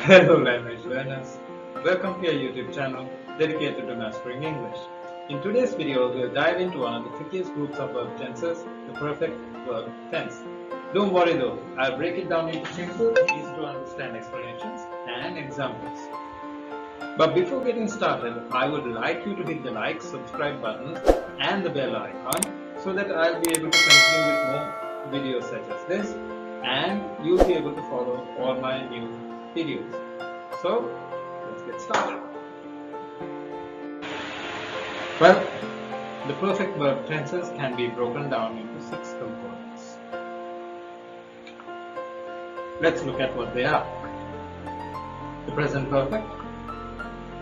Hello language learners, welcome to your YouTube channel dedicated to mastering English. In today's video, we'll dive into one of the trickiest groups of verb tenses, the perfect verb tense. Don't worry though, I'll break it down into simple, easy to understand explanations and examples. But before getting started, I would like you to hit the like, subscribe button and the bell icon so that I'll be able to continue with more videos such as this and you'll be able to follow all my new videos. So let's get started. Well, the perfect verb tenses can be broken down into 6 components. Let's look at what they are. The present perfect,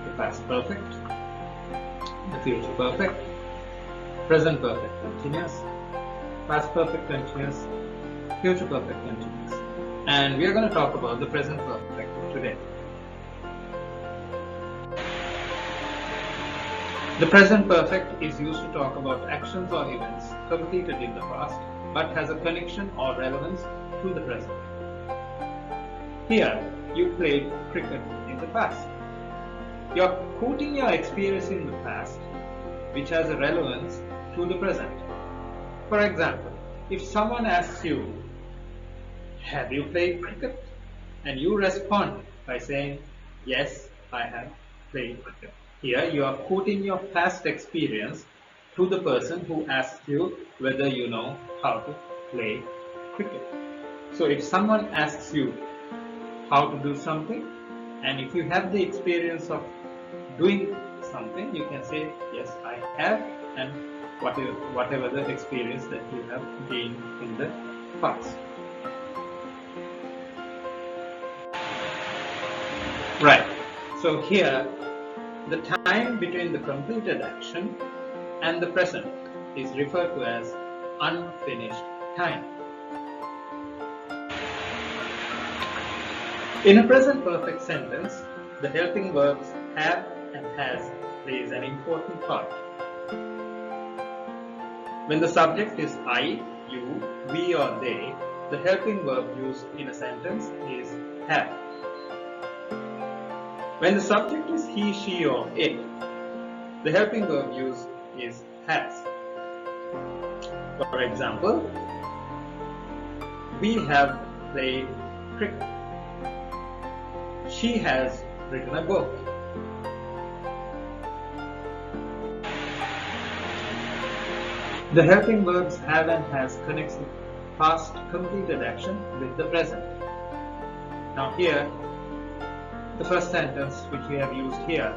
the past perfect, the future perfect, present perfect continuous, past perfect continuous, future perfect continuous. And we are going to talk about the present perfect today. The present perfect is used to talk about actions or events completed in the past but has a connection or relevance to the present. Here, you played cricket in the past. You're quoting your experience in the past which has a relevance to the present. For example, if someone asks you, "Have you played cricket?" and you respond by saying, "Yes, I have played cricket." Here you are quoting your past experience to the person who asks you whether you know how to play cricket. So if someone asks you how to do something, and if you have the experience of doing something, you can say, "Yes, I have," and whatever the experience that you have gained in the past. Right, so here the time between the completed action and the present is referred to as unfinished time. In a present perfect sentence, the helping verbs have and has plays an important part. When the subject is I, you, we or they, the helping verb used in a sentence is have. When the subject is he, she or it, the helping verb used is has. For example, we have played cricket. She has written a book. The helping verbs have and has connects the past completed action with the present. Now here, the first sentence which we have used here,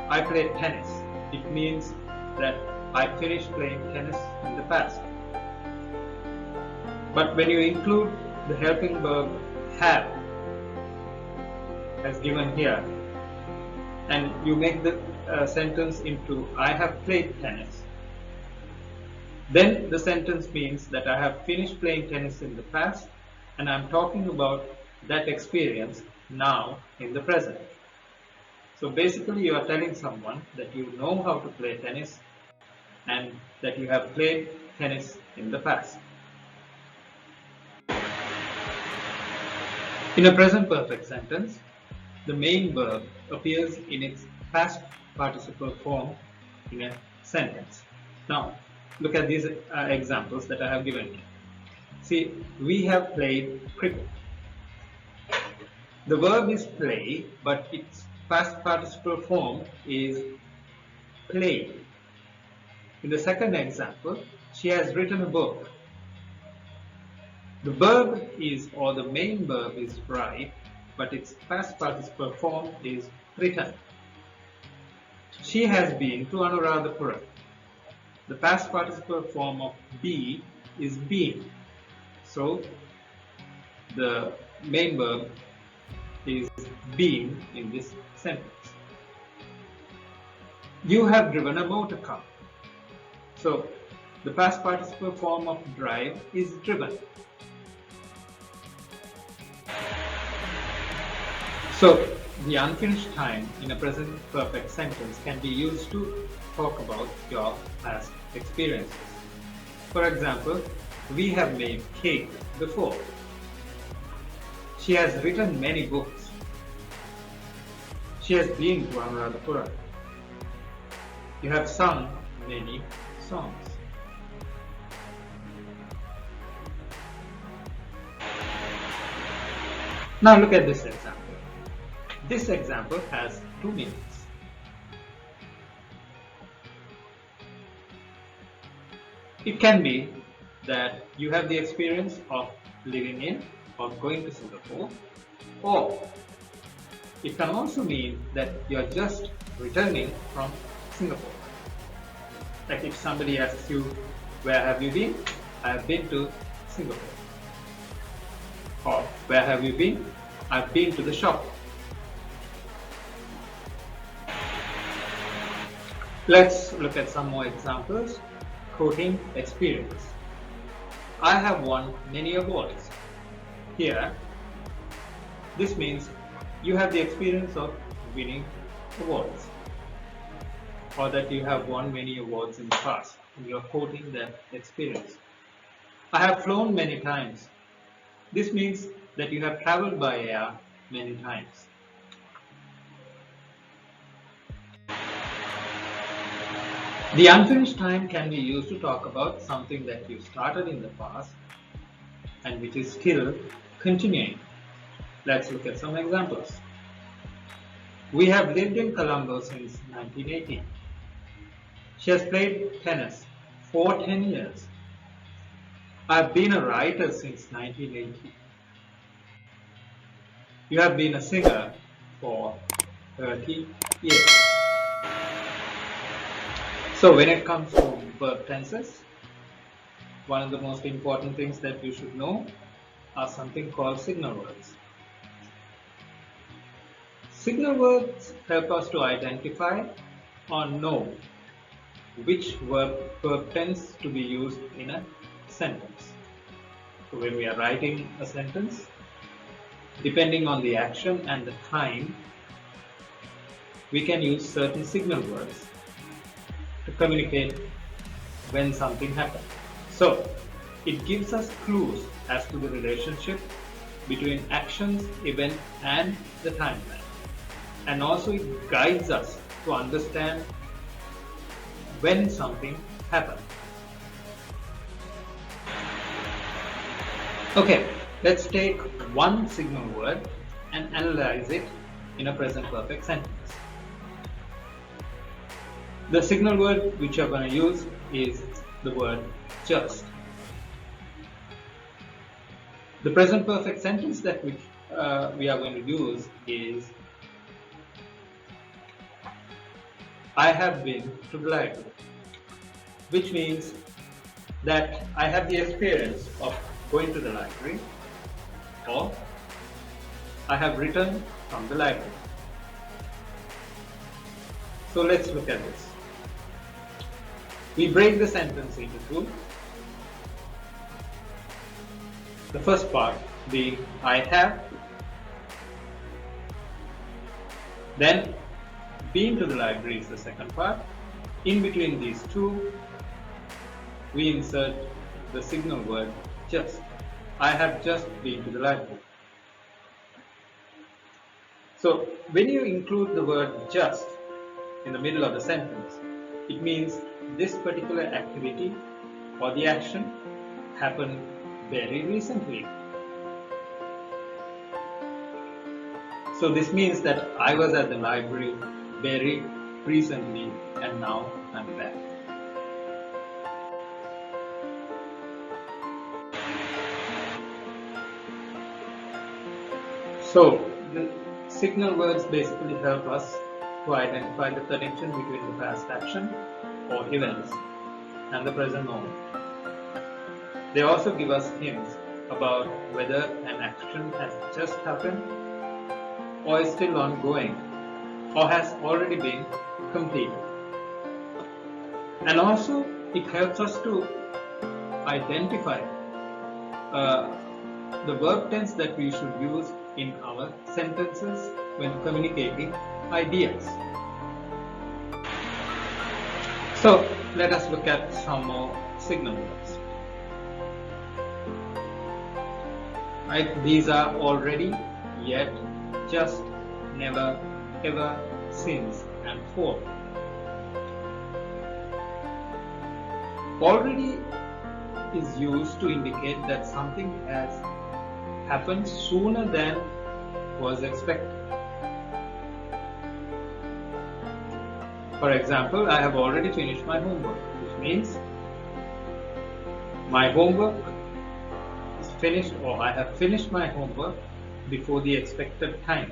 I played tennis. It means that I finished playing tennis in the past. But when you include the helping verb have as given here and you make the sentence into I have played tennis, then the sentence means that I have finished playing tennis in the past and I'm talking about that experience now in the present. So basically you are telling someone that you know how to play tennis and that you have played tennis in the past. In a present perfect sentence, the main verb appears in its past participle form in a sentence. Now look at these examples that I have given you. See, we have played cricket. The verb is play, but its past participle form is played. In the second example, she has written a book. The verb is, or the main verb is write, but its past participle form is written. She has been to Anuradhapura. The past participle form of be is been. So the main verb is being in this sentence. You have driven a motor car. So the past participle form of drive is driven. So the unfinished time in a present perfect sentence can be used to talk about your past experiences. For example, we have made cake before. She has written many books. She has been to Anuradhapura. You have sung many songs. Now look at this example. This example has two meanings. It can be that you have the experience of living in or going to Singapore, or it can also mean that you are just returning from Singapore. Like if somebody asks you, where have you been? I have been to Singapore. Or where have you been? I've been to the shop. Let's look at some more examples. Quoting experience. I have won many awards. Here, this means you have the experience of winning awards, or that you have won many awards in the past, and you are quoting that experience. I have flown many times. This means that you have traveled by air many times. The unfinished time can be used to talk about something that you started in the past and which is still continuing. Let's look at some examples. We have lived in Colombo since 1980. She has played tennis for 10 years. I've been a writer since 1980. You have been a singer for 30 years. So when it comes to verb tenses, one of the most important things that you should know are something called signal words. Signal words help us to identify or know which verb tense to be used in a sentence. So when we are writing a sentence, depending on the action and the time, we can use certain signal words to communicate when something happens. So it gives us clues as to the relationship between actions, event and the timeline. And also it guides us to understand when something happened. Okay, let's take one signal word and analyze it in a present perfect sentence. The signal word which you're going to use is the word just. The present perfect sentence that we are going to use is I have been to the library, which means that I have the experience of going to the library, or I have returned from the library. So let's look at this. We break the sentence into two. The first part being I have, then been to the library is the second part. In between these two, we insert the signal word just. I have just been to the library. So when you include the word just in the middle of the sentence, it means this particular activity or the action happened very recently. So this means that I was at the library very recently and now I'm back. So the signal words basically help us to identify the connection between the past action or events and the present moment. They also give us hints about whether an action has just happened or is still ongoing or has already been completed. And also it helps us to identify the verb tense that we should use in our sentences when communicating ideas. So let us look at some more signal words. Right, these are already, yet, just, never, ever, since, and for. Already is used to indicate that something has happened sooner than was expected. For example, I have already finished my homework, which means my homework is finished, or I have finished my homework before the expected time.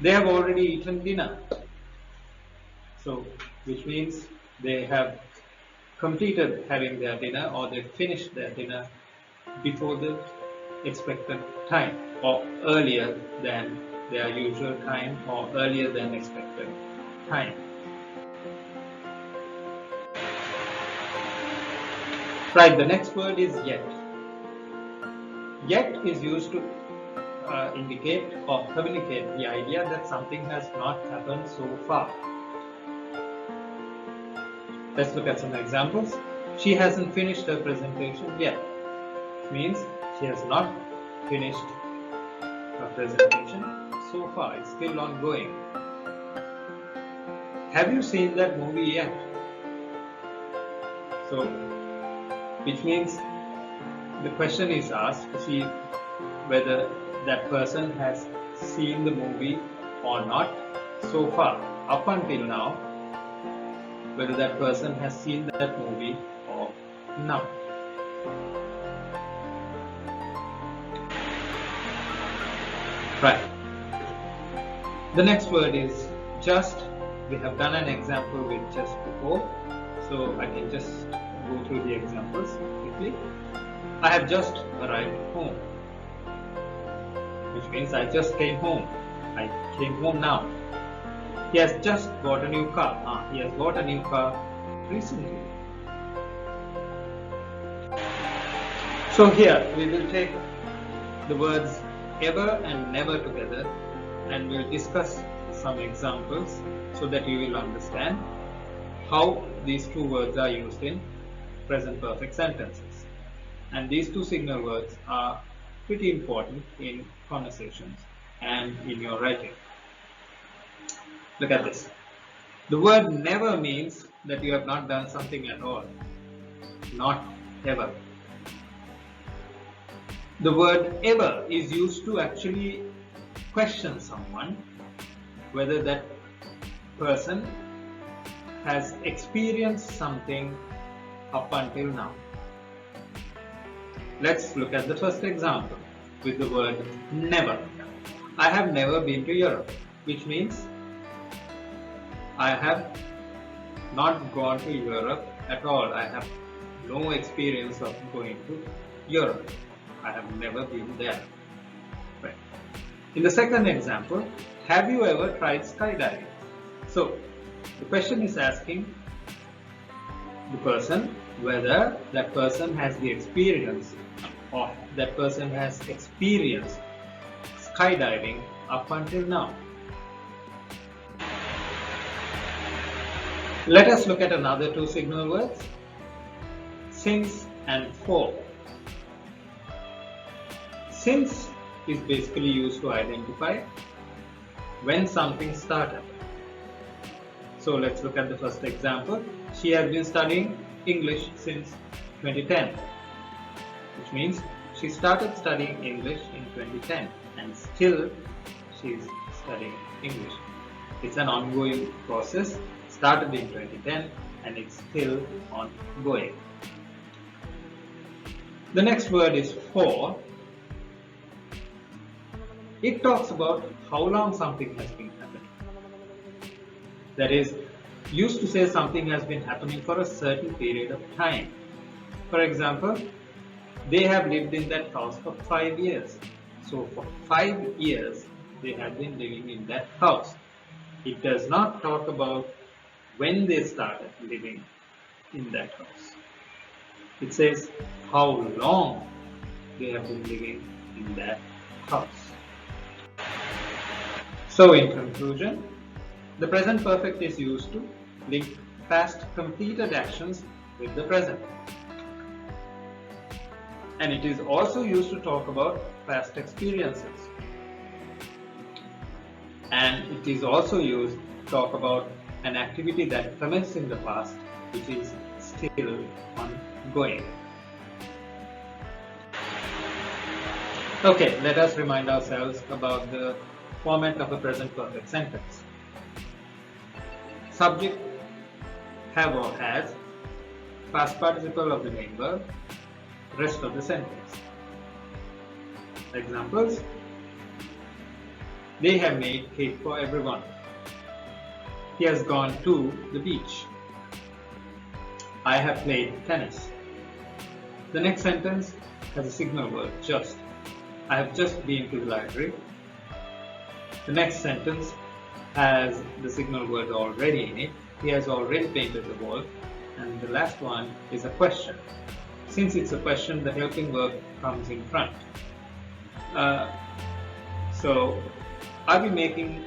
They have already eaten dinner, so which means they have completed having their dinner, or they finished their dinner before the expected time, or earlier than their usual time, or earlier than expected time. Right, the next word is yet. Yet is used to indicate or communicate the idea that something has not happened so far. Let's look at some examples. She hasn't finished her presentation yet. It means she has not finished her presentation so far. It's still ongoing. Have you seen that movie yet? So, which means the question is asked to see whether that person has seen the movie or not so far. Up until now, whether that person has seen that movie or not. Right. The next word is just. We have done an example with just before, so I can just go through the examples quickly. I have just arrived home, which means I just came home. I came home now. He has just bought a new car. He has bought a new car recently. So here we will take the words ever and never together, and we'll discuss some examples so that you will understand how these two words are used in present perfect sentences. And these two signal words are pretty important in conversations and in your writing. Look at this. The word never means that you have not done something at all. Not ever. The word ever is used to actually question someone whether that person has experienced something up until now. Let's look at the first example with the word never. I have never been to Europe, which means I have not gone to Europe at all. I have no experience of going to Europe. I have never been there. Right. In the second example, have you ever tried skydiving? So, the question is asking the person whether that person has the experience, or that person has experienced skydiving up until now. Let us look at another two signal words, since and for. Since is basically used to identify when something started. So let's look at the first example. She has been studying English since 2010, which means she started studying English in 2010 and still she is studying English. It's an ongoing process, started in 2010 and it's still ongoing. The next word is for. It talks about how long something has been happening. That is, used to say something has been happening for a certain period of time. For example, they have lived in that house for 5 years. So for 5 years, they have been living in that house. It does not talk about when they started living in that house. It says how long they have been living in that house. So in conclusion, the present perfect is used to link past completed actions with the present. And it is also used to talk about past experiences. and it is also used to talk about an activity that commenced in the past which is still ongoing. Okay, let us remind ourselves about the format of a present perfect sentence. Subject have or has, past participle of the main verb, rest of the sentence. Examples: they have made cake for everyone. He has gone to the beach. I have played tennis. The next sentence has a signal word, just. I have just been to the library. The next sentence has the signal word already in it. He has already painted the wall. And the last one is a question. Since it's a question, the helping verb comes in front. So I'll be making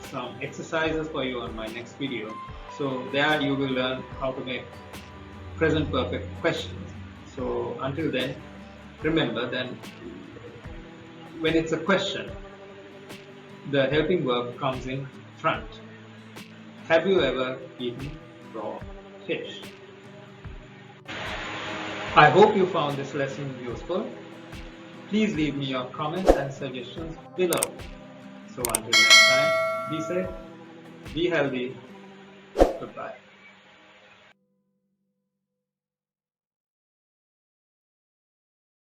some exercises for you on my next video. So there you will learn how to make present perfect questions. So until then, remember that when it's a question, the helping verb comes in front. Have you ever eaten raw fish? I hope you found this lesson useful. Please leave me your comments and suggestions below. So until next time, be safe, be healthy, goodbye.